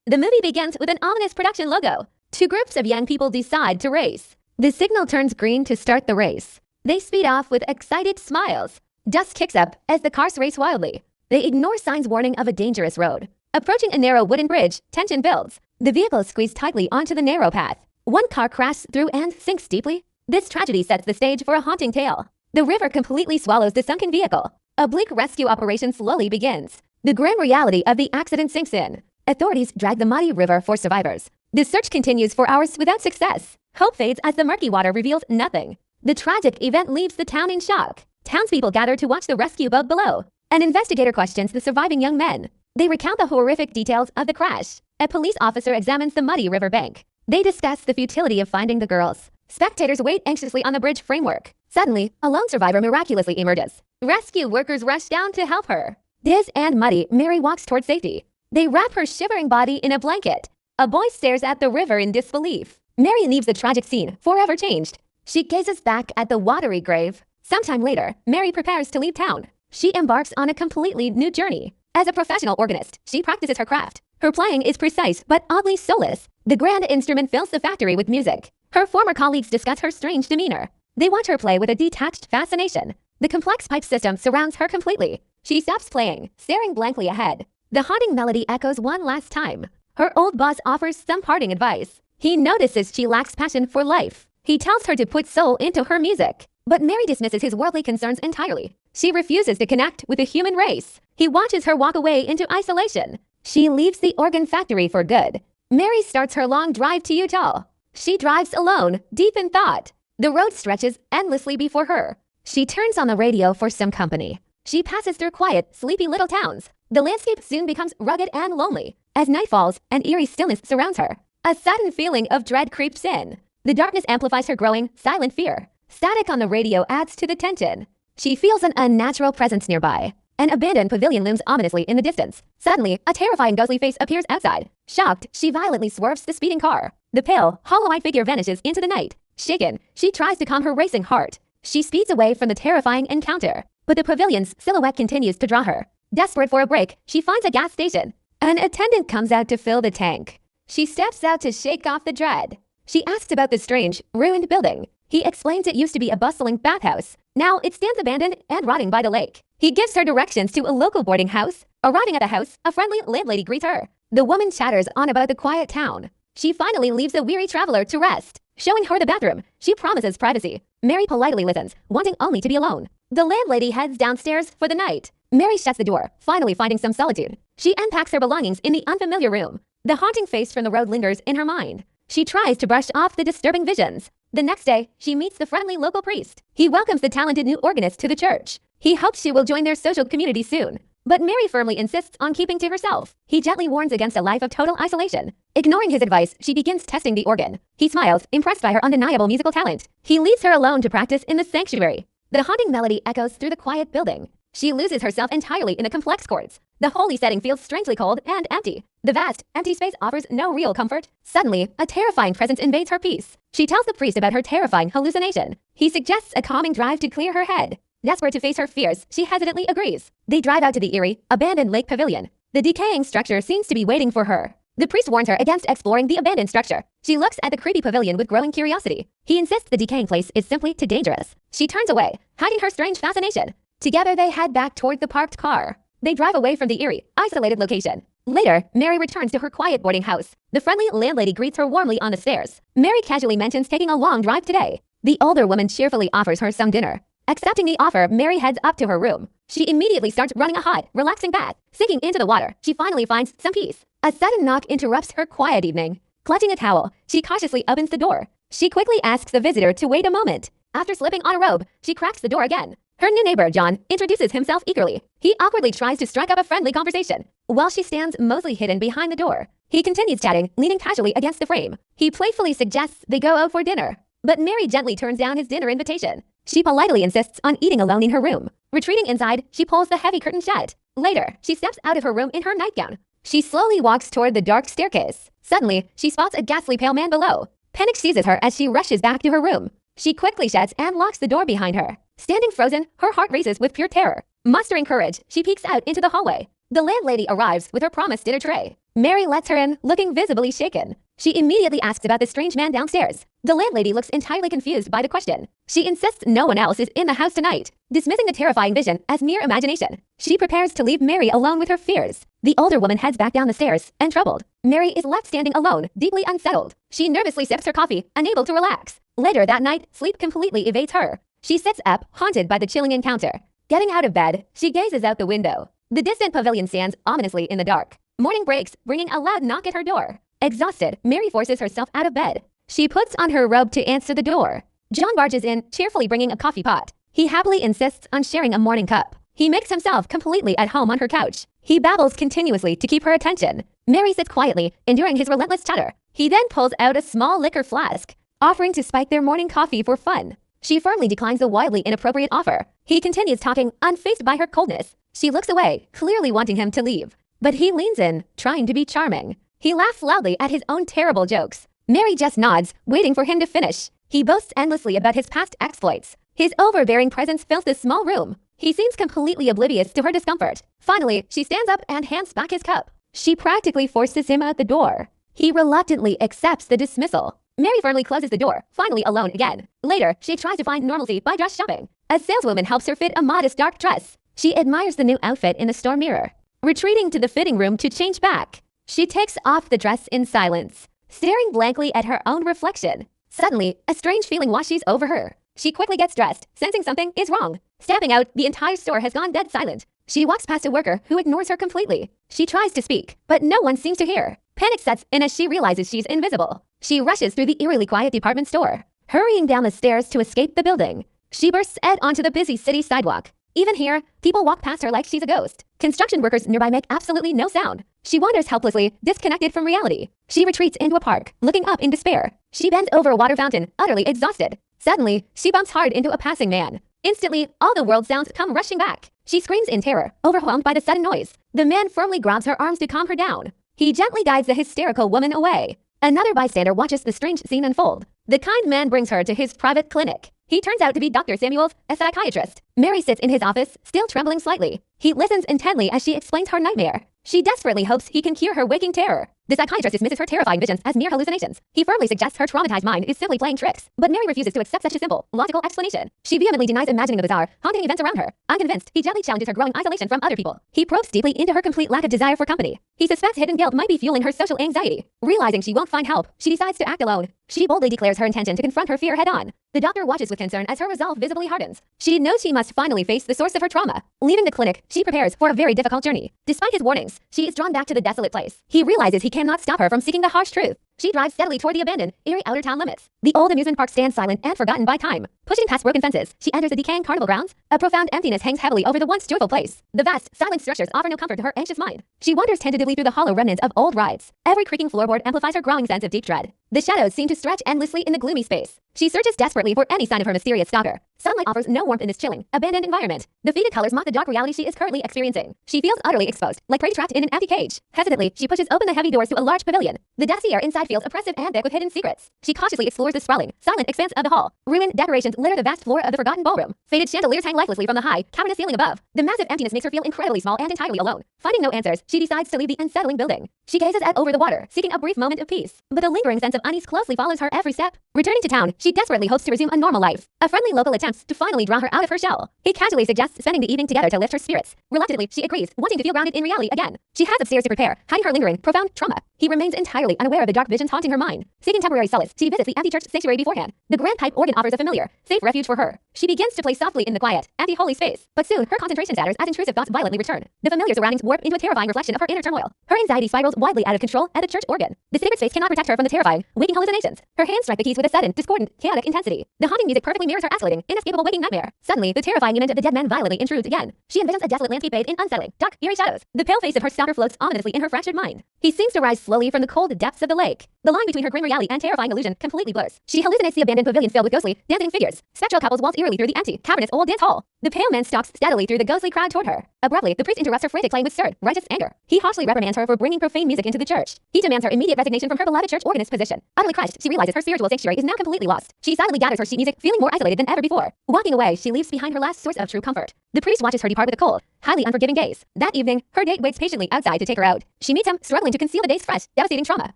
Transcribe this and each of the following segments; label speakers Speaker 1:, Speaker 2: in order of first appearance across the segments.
Speaker 1: The movie begins with an ominous production logo. Two groups of young people decide to race. The signal turns green to start the race. They speed off with excited smiles. Dust kicks up as the cars race wildly. They ignore signs warning of a dangerous road. Approaching a narrow wooden bridge, tension builds. The vehicles squeeze tightly onto the narrow path. One car crashes through and sinks deeply. This tragedy sets the stage for a haunting tale. The river completely swallows the sunken vehicle. A bleak rescue operation slowly begins. The grim reality of the accident sinks in. Authorities drag the muddy river for survivors. The search continues for hours without success. Hope fades as the murky water reveals nothing. The tragic event leaves the town in shock. Townspeople gather to watch the rescue boat below. An investigator questions the surviving young men. They recount the horrific details of the crash. A police officer examines the muddy river bank. They discuss the futility of finding the girls. Spectators wait anxiously on the bridge framework. Suddenly, a lone survivor miraculously emerges. Rescue workers rush down to help her. Dizzy and muddy, Mary walks toward safety. They wrap her shivering body in a blanket. A boy stares at the river in disbelief. Mary leaves the tragic scene, forever changed. She gazes back at the watery grave. Sometime later, Mary prepares to leave town. She embarks on a completely new journey. As a professional organist, she practices her craft. Her playing is precise but oddly soulless. The grand instrument fills the factory with music. Her former colleagues discuss her strange demeanor. They watch her play with a detached fascination. The complex pipe system surrounds her completely. She stops playing, staring blankly ahead. The haunting melody echoes one last time. Her old boss offers some parting advice. He notices she lacks passion for life. He tells her to put soul into her music. But Mary dismisses his worldly concerns entirely. She refuses to connect with the human race. He watches her walk away into isolation. She leaves the organ factory for good. Mary starts her long drive to Utah. She drives alone, deep in thought. The road stretches endlessly before her. She turns on the radio for some company. She passes through quiet, sleepy little towns. The landscape soon becomes rugged and lonely. As night falls, an eerie stillness surrounds her. A sudden feeling of dread creeps in. The darkness amplifies her growing, silent fear. Static on the radio adds to the tension. She feels an unnatural presence nearby. An abandoned pavilion looms ominously in the distance. Suddenly, a terrifying ghostly face appears outside. Shocked, she violently swerves the speeding car. The pale, hollow-eyed figure vanishes into the night. Shaken, she tries to calm her racing heart. She speeds away from the terrifying encounter. But the pavilion's silhouette continues to draw her. Desperate for a break, she finds a gas station. An attendant comes out to fill the tank. She steps out to shake off the dread. She asks about the strange, ruined building. He explains it used to be a bustling bathhouse. Now it stands abandoned and rotting by the lake. He gives her directions to a local boarding house. Arriving at the house, a friendly landlady greets her. The woman chatters on about the quiet town. She finally leaves the weary traveler to rest. Showing her the bathroom, she promises privacy. Mary politely listens, wanting only to be alone. The landlady heads downstairs for the night. Mary shuts the door, finally finding some solitude. She unpacks her belongings in the unfamiliar room. The haunting face from the road lingers in her mind. She tries to brush off the disturbing visions. The next day, she meets the friendly local priest. He welcomes the talented new organist to the church. He hopes she will join their social community soon. But Mary firmly insists on keeping to herself. He gently warns against a life of total isolation. Ignoring his advice, she begins testing the organ. He smiles, impressed by her undeniable musical talent. He leaves her alone to practice in the sanctuary. The haunting melody echoes through the quiet building. She loses herself entirely in the complex chords. The holy setting feels strangely cold and empty. The vast, empty space offers no real comfort. Suddenly, a terrifying presence invades her peace. She tells the priest about her terrifying hallucination. He suggests a calming drive to clear her head. Desperate to face her fears, she hesitantly agrees. They drive out to the eerie, abandoned lake pavilion. The decaying structure seems to be waiting for her. The priest warns her against exploring the abandoned structure. She looks at the creepy pavilion with growing curiosity. He insists the decaying place is simply too dangerous. She turns away, hiding her strange fascination. Together, they head back toward the parked car. They drive away from the eerie, isolated location. Later, Mary returns to her quiet boarding house. The friendly landlady greets her warmly on the stairs. Mary casually mentions taking a long drive today. The older woman cheerfully offers her some dinner. Accepting the offer, Mary heads up to her room. She immediately starts running a hot, relaxing bath. Sinking into the water, she finally finds some peace. A sudden knock interrupts her quiet evening. Clutching a towel, she cautiously opens the door. She quickly asks the visitor to wait a moment. After slipping on a robe, she cracks the door again. Her new neighbor, John, introduces himself eagerly. He awkwardly tries to strike up a friendly conversation, while she stands mostly hidden behind the door. He continues chatting, leaning casually against the frame. He playfully suggests they go out for dinner. But Mary gently turns down his dinner invitation. She politely insists on eating alone in her room. Retreating inside, she pulls the heavy curtain shut. Later, she steps out of her room in her nightgown. She slowly walks toward the dark staircase. Suddenly, she spots a ghastly pale man below. Panic seizes her as she rushes back to her room. She quickly shuts and locks the door behind her. Standing frozen, her heart races with pure terror. Mustering courage, she peeks out into the hallway. The landlady arrives with her promised dinner tray. Mary lets her in, looking visibly shaken. She immediately asks about the strange man downstairs. The landlady looks entirely confused by the question. She insists no one else is in the house tonight, dismissing the terrifying vision as mere imagination. She prepares to leave Mary alone with her fears. The older woman heads back down the stairs, and troubled. Mary is left standing alone, deeply unsettled. She nervously sips her coffee, unable to relax. Later that night, sleep completely evades her. She sits up, haunted by the chilling encounter. Getting out of bed, she gazes out the window. The distant pavilion stands ominously in the dark. Morning breaks, bringing a loud knock at her door. Exhausted, Mary forces herself out of bed. She puts on her robe to answer the door. John barges in, cheerfully bringing a coffee pot. He happily insists on sharing a morning cup. He makes himself completely at home on her couch. He babbles continuously to keep her attention. Mary sits quietly, enduring his relentless chatter. He then pulls out a small liquor flask, offering to spike their morning coffee for fun. She firmly declines the wildly inappropriate offer. He continues talking, unfazed by her coldness. She looks away, clearly wanting him to leave. But he leans in, trying to be charming. He laughs loudly at his own terrible jokes. Mary just nods, waiting for him to finish. He boasts endlessly about his past exploits. His overbearing presence fills the small room. He seems completely oblivious to her discomfort. Finally, she stands up and hands back his cup. She practically forces him out the door. He reluctantly accepts the dismissal. Mary firmly closes the door, finally alone again. Later, she tries to find normalcy by dress shopping. A saleswoman helps her fit a modest dark dress. She admires the new outfit in the store mirror. Retreating to the fitting room to change back, she takes off the dress in silence, staring blankly at her own reflection. Suddenly, a strange feeling washes over her. She quickly gets dressed, sensing something is wrong. Stamping out, the entire store has gone dead silent. She walks past a worker who ignores her completely. She tries to speak, but no one seems to hear. Panic sets in as she realizes she's invisible. She rushes through the eerily quiet department store, hurrying down the stairs to escape the building. She bursts out onto the busy city sidewalk. Even here, people walk past her like she's a ghost. Construction workers nearby make absolutely no sound. She wanders helplessly, disconnected from reality. She retreats into a park, looking up in despair. She bends over a water fountain, utterly exhausted. Suddenly, she bumps hard into a passing man. Instantly, all the world sounds come rushing back. She screams in terror, overwhelmed by the sudden noise. The man firmly grabs her arms to calm her down. He gently guides the hysterical woman away. Another bystander watches the strange scene unfold. The kind man brings her to his private clinic. He turns out to be Dr. Samuels, a psychiatrist. Mary sits in his office, still trembling slightly. He listens intently as she explains her nightmare. She desperately hopes he can cure her waking terror. The psychiatrist dismisses her terrifying visions as mere hallucinations. He firmly suggests her traumatized mind is simply playing tricks. But Mary refuses to accept such a simple, logical explanation. She vehemently denies imagining the bizarre, haunting events around her. Unconvinced, he gently challenges her growing isolation from other people. He probes deeply into her complete lack of desire for company. He suspects hidden guilt might be fueling her social anxiety. Realizing she won't find help, she decides to act alone. She boldly declares her intention to confront her fear head-on. The doctor watches with concern as her resolve visibly hardens. She knows she must finally face the source of her trauma. Leaving the clinic, she prepares for a very difficult journey. Despite his warnings, she is drawn back to the desolate place. He realizes he cannot stop her from seeking the harsh truth. She drives steadily toward the abandoned, eerie outer town limits. The old amusement park stands silent and forgotten by time. Pushing past broken fences, she enters the decaying carnival grounds. A profound emptiness hangs heavily over the once joyful place. The vast, silent structures offer no comfort to her anxious mind. She wanders tentatively through the hollow remnants of old rides. Every creaking floorboard amplifies her growing sense of deep dread. The shadows seem to stretch endlessly in the gloomy space. She searches desperately for any sign of her mysterious stalker. Sunlight offers no warmth in this chilling, abandoned environment. The faded colors mock the dark reality she is currently experiencing. She feels utterly exposed, like prey trapped in an empty cage. Hesitantly, she pushes open the heavy doors to a large pavilion. The dusty air inside feels oppressive and thick with hidden secrets. She cautiously explores the sprawling, silent expanse of the hall. Ruined decorations litter the vast floor of the forgotten ballroom. Faded chandeliers hang lifelessly from the high, cavernous ceiling above. The massive emptiness makes her feel incredibly small and entirely alone. Finding no answers, she decides to leave the unsettling building. She gazes out over the water, seeking a brief moment of peace. But a lingering sense of unease closely follows her every step. Returning to town, she desperately hopes to resume a normal life. A friendly local attempts to finally draw her out of her shell. He casually suggests spending the evening together to lift her spirits. Reluctantly, she agrees, wanting to feel grounded in reality again. She heads upstairs to prepare, hiding her lingering, profound trauma. He remains entirely unaware of the dark visions haunting her mind. Seeking temporary solace, she visits the empty church sanctuary beforehand. The grand pipe organ offers a familiar, safe refuge for her. She begins to play softly in the quiet, empty holy space. But soon, her concentration shatters as intrusive thoughts violently return. The familiar surroundings warp into a terrifying reflection of her inner turmoil. Her anxiety spirals wildly out of control at the church organ. The sacred space cannot protect her from the terrifying, waking hallucinations. Her hands strike the keys with a sudden, discordant, chaotic intensity. The haunting music perfectly mirrors her escalating, inescapable waking nightmare. Suddenly, the terrifying image of the dead man violently intrudes again. She envisions a desolate landscape bathed in unsettling, dark, eerie shadows. The pale face of her stalker floats ominously in her fractured mind. He seems to rise slowly from the cold depths of the lake. The line between her grim reality and terrifying illusion completely blurs. She hallucinates the abandoned pavilion filled with ghostly, dancing figures. Spectral couples waltz eerily through the empty, cavernous old dance hall. The pale man stalks steadily through the ghostly crowd toward her. Abruptly, the priest interrupts her frantic playing with stirred, righteous anger. He harshly reprimands her for bringing profane music into the church. He demands her immediate resignation from her beloved church organist position. Utterly crushed, she realizes her spiritual sanctuary is now completely lost. She silently gathers her sheet music, feeling more isolated than ever before. Walking away, she leaves behind her last source of true comfort. The priest watches her depart with a cold, highly unforgiving gaze. That evening, her date waits patiently outside to take her out. She meets him, struggling to conceal the day's fresh, devastating trauma.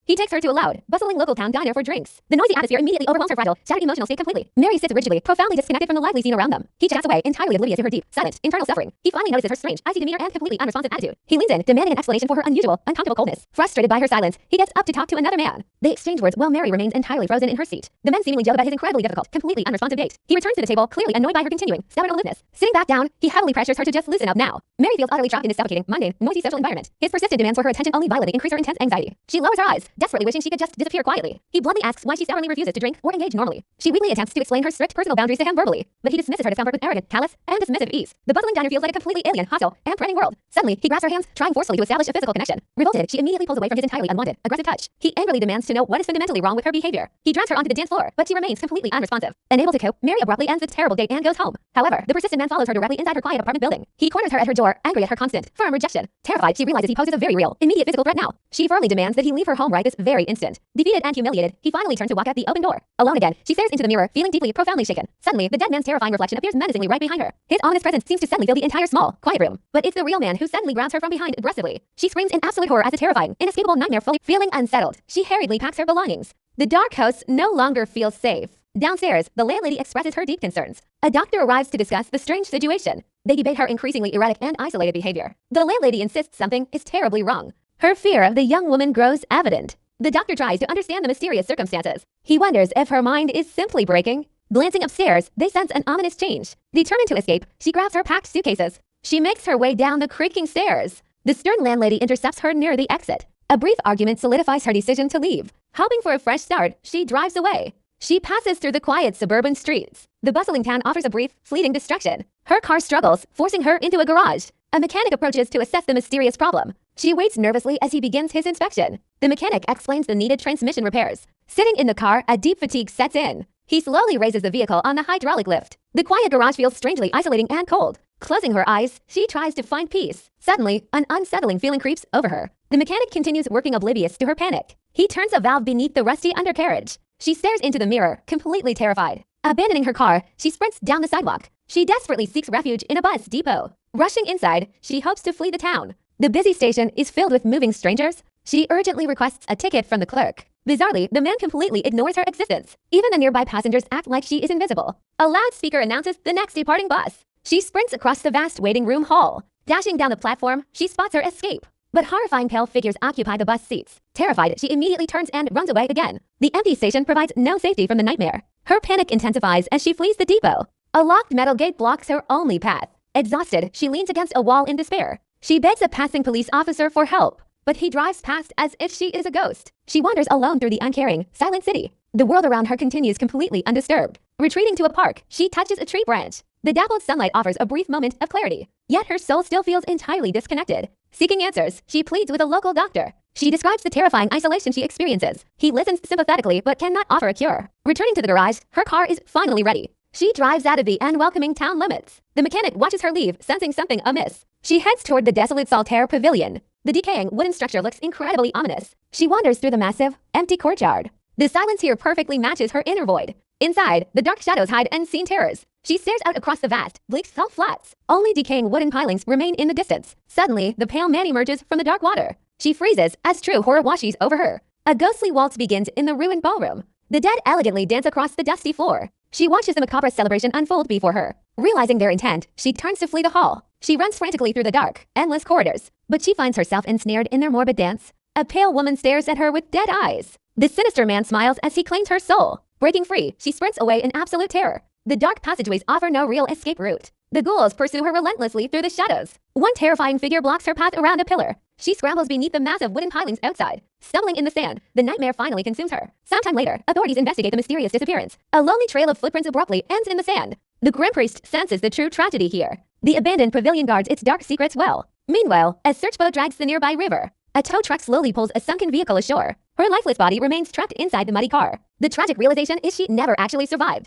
Speaker 1: He takes her to a loud, bustling local town diner for drinks. The noisy atmosphere immediately overwhelms her fragile, shattered emotional state completely. Mary sits rigidly, profoundly disconnected from the lively scene around them. He chats away, entirely oblivious to her deep, silent, internal suffering. He finally notices her strange, icy demeanor and completely unresponsive attitude. He leans in, demanding an explanation for her unusual, uncomfortable coldness. Frustrated by her silence, he gets up to talk to another man. They exchange words while Mary remains entirely frozen in her seat. The men seemingly joke about his incredibly difficult, completely unresponsive date. He returns to the table, clearly annoyed by her continuing, stubborn aloofness. Sitting back down, he heavily pressures her to just loosen up now. Mary feels utterly trapped in his suffocating, mundane, noisy social environment. His persistent demands for her attention only violently increase her intense anxiety. She lowers her eyes, desperately wishing she could just disappear quietly. He bluntly asks why she stubbornly refuses to drink or engage normally. She weakly attempts to explain her strict personal boundaries to him verbally, but he dismisses her discomfort with arrogant, callous, and dismissive ease. The bustling diner feels like a completely alien, hostile, and threatening world. Suddenly, he grasps her hands, trying forcefully to establish a physical connection. Revolted, she immediately pulls away from his entirely unwanted, aggressive touch. He angrily demands to know what is fundamentally wrong with her behavior. He drags her onto the dance floor, but she remains completely unresponsive. Unable to cope, Mary abruptly ends the terrible date and goes home. However, the persistent man follows her directly inside her quiet apartment building. He corners her at her door, angry at her constant, firm rejection. Terrified, she realizes he poses a very real, immediate physical threat now. She firmly demands that he leave her home right this very instant. Defeated and humiliated, he finally turns to walk out the open door. Alone again, she stares into the mirror, feeling deeply, profoundly shaken. Suddenly, the dead man's terrifying reflection appears menacingly right behind her. His ominous presence seems to suddenly fill the entire small, quiet room. But it's the real man who suddenly grabs her from behind aggressively. She screams in absolute horror as a terrifying, inescapable nightmare fully feeling unsettled. She hurriedly packs her belongings. The dark house no longer feels safe. Downstairs, the landlady expresses her deep concerns. A doctor arrives to discuss the strange situation. They debate her increasingly erratic and isolated behavior. The landlady insists something is terribly wrong. Her fear of the young woman grows evident. The doctor tries to understand the mysterious circumstances. He wonders if her mind is simply breaking. Glancing upstairs, they sense an ominous change. Determined to escape, she grabs her packed suitcases. She makes her way down the creaking stairs. The stern landlady intercepts her near the exit. A brief argument solidifies her decision to leave. Hoping for a fresh start, she drives away. She passes through the quiet suburban streets. The bustling town offers a brief, fleeting distraction. Her car struggles, forcing her into a garage. A mechanic approaches to assess the mysterious problem. She waits nervously as he begins his inspection. The mechanic explains the needed transmission repairs. Sitting in the car, a deep fatigue sets in. He slowly raises the vehicle on the hydraulic lift. The quiet garage feels strangely isolating and cold. Closing her eyes, she tries to find peace. Suddenly, an unsettling feeling creeps over her. The mechanic continues working oblivious to her panic. He turns a valve beneath the rusty undercarriage. She stares into the mirror, completely terrified. Abandoning her car, she sprints down the sidewalk. She desperately seeks refuge in a bus depot. Rushing inside, she hopes to flee the town. The busy station is filled with moving strangers. She urgently requests a ticket from the clerk. Bizarrely, the man completely ignores her existence. Even the nearby passengers act like she is invisible. A loudspeaker announces the next departing bus. She sprints across the vast waiting room hall. Dashing down the platform, she spots her escape. But horrifying pale figures occupy the bus seats. Terrified, she immediately turns and runs away again. The empty station provides no safety from the nightmare. Her panic intensifies as she flees the depot. A locked metal gate blocks her only path. Exhausted, she leans against a wall in despair. She begs a passing police officer for help, but he drives past as if she is a ghost. She wanders alone through the uncaring, silent city. The world around her continues completely undisturbed. Retreating to a park, she touches a tree branch. The dappled sunlight offers a brief moment of clarity, yet her soul still feels entirely disconnected. Seeking answers, she pleads with a local doctor. She describes the terrifying isolation she experiences. He listens sympathetically but cannot offer a cure. Returning to the garage, her car is finally ready. She drives out of the unwelcoming town limits. The mechanic watches her leave, sensing something amiss. She heads toward the desolate Solitaire pavilion. The decaying wooden structure looks incredibly ominous. She wanders through the massive, empty courtyard. The silence here perfectly matches her inner void. Inside, the dark shadows hide unseen terrors. She stares out across the vast, bleak salt flats. Only decaying wooden pilings remain in the distance. Suddenly, the pale man emerges from the dark water. She freezes as true horror washes over her. A ghostly waltz begins in the ruined ballroom. The dead elegantly dance across the dusty floor. She watches the macabre celebration unfold before her. Realizing their intent, she turns to flee the hall. She runs frantically through the dark, endless corridors, but she finds herself ensnared in their morbid dance. A pale woman stares at her with dead eyes. The sinister man smiles as he claims her soul. Breaking free, she sprints away in absolute terror. The dark passageways offer no real escape route. The ghouls pursue her relentlessly through the shadows. One terrifying figure blocks her path around a pillar. She scrambles beneath the massive wooden pilings outside. Stumbling in the sand, the nightmare finally consumes her. Sometime later, authorities investigate the mysterious disappearance. A lonely trail of footprints abruptly ends in the sand. The grim priest senses the true tragedy here. The abandoned pavilion guards its dark secrets well. Meanwhile, a search boat drags the nearby river. A tow truck slowly pulls a sunken vehicle ashore. Her lifeless body remains trapped inside the muddy car. The tragic realization is she never actually survived.